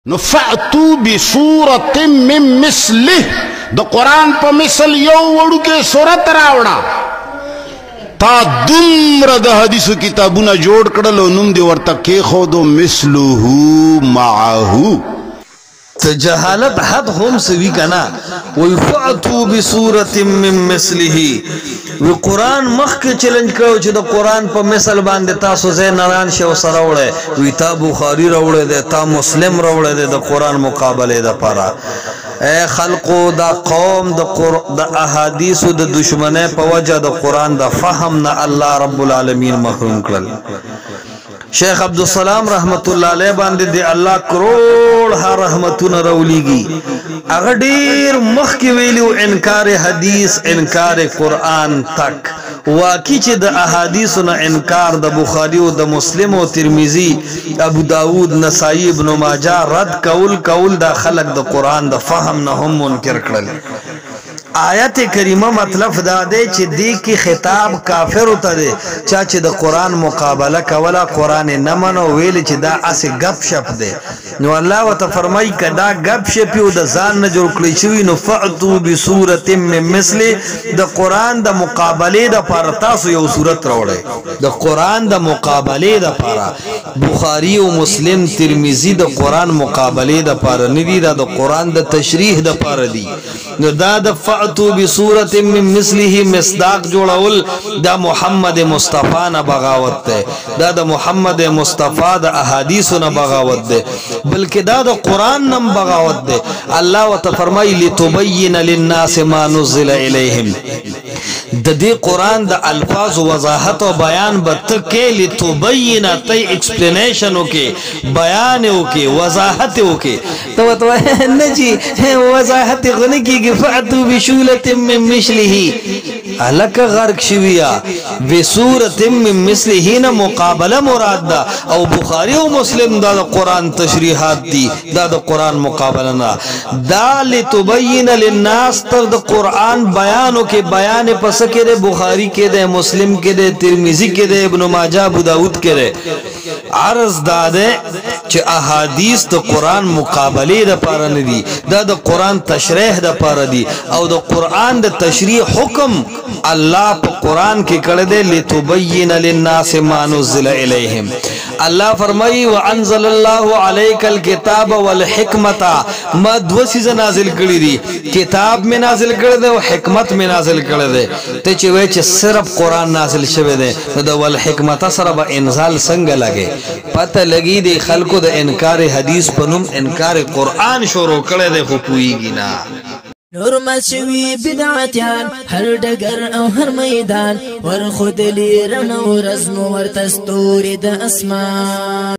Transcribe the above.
نفعتو بسورة من مثله د قرآن پا مثل یو وڑو کے سورت راوڑا تا دمر د حدیث کتابونا جوڑ کڑلو نم دی ورطا کے خودو مثلہو معاہو جہالت حد هم سوی کنا وَيْفَعْتُوا بِسُورَةٍ مِّن مِّثْلِهِ وی قرآن مخ کے چلنج کرو چی دا قرآن پا مثل باندے تاسو زین نران شو سر روڑے وی تا بخاری روڑے دے تا مسلم روڑے دے دا قرآن مقابلے دا پارا اے خلقو دا قوم دا احادیث دا دشمنے پا وجہ دا قرآن دا فهم نا اللہ رب العالمین محروم کرل شیخ عبدالسلام رحمت اللہ علیہ باندے دے اللہ کروڑ ہا رحمتون رولیگی اگر دیر مخ کی ویلیو انکار حدیث انکار قرآن تک واقعی چی دا احادیثنا انکار دا بخاری و دا مسلم و ترمیزی ابو داود نسائی ابن ماجہ رد کول دا خلق دا قرآن دا فهم نا ہم منکر کرل آیت کریمہ مطلب دا دے چی دی کی خطاب کافر ہوتا دے چاچی دا قرآن مقابلہ کولا قرآن نمانو ویلی چی دا اسی گپ شپ دے نو اللہ و تفرمائی که دا گپ شپیو دا زان نجر کلیشوی نو فعتو بسورت من مثلی دا قرآن دا مقابلے دا پارا تاسو یو صورت روڑے دا قرآن دا مقابلے دا پارا بخاری و مسلم ترمیزی دا قرآن مقابلے دا پارا ندی دا قرآن دا تشریح دا پارا دی نو دا فعتو بصورت من مثله مصداق جوڑاول دا محمد مصطفیٰ نا بغاوت دے دا محمد مصطفیٰ دا احادیث نا بغاوت دے بلکہ دا قرآن نم بغاوت دے اللہ و تفرمائی لتبین للناس ما نزل الیہم دا دی قرآن دا الفاظ وضاحت و بیان بتکے لتبین تی ایکسپلینیشن کے بیان کے وضاحت کے تو نجی وضاحت غنکی کی فعتو بشولت من مثلہ علک غرق شویا بصورت من مثلہ نا مقابلہ مراد دا او بخاری و مسلم دا قرآن تشریحات دی دا قرآن مقابلہ نا دا لتبین للناس تر دا قرآن بیانو کے بیان پسکے دے بخاری کے دے مسلم کے دے ترمیزی کے دے ابن ماجہ ابو داود کے دے عرض دا دے چھ احادیث دا قرآن مقابلے دا پارا ندی دا قرآن تشریح دا پارا دی او دا قرآن دا تشریح حکم اللہ پا قرآن کی کردے لتبین للناس ما نزل الیہم اللہ فرمائی وانزل اللہ علیک الکتاب والحکمتا ما دو سیز نازل کردی دی کتاب میں نازل کردے و حکمت میں نازل کردے تے چوے چھ صرف قرآن نازل شوے دے دا والحکمتا صرف انزال سنگ لگے پتہ لگی دے خلقو دا انکار حدیث پنم انکار قرآن شروع کردے خوپوئی گی نا نورمال شوی بدعتیان هر ڈگر او هر میدان ور خود لی رن و رزم ور تستوری د اسمان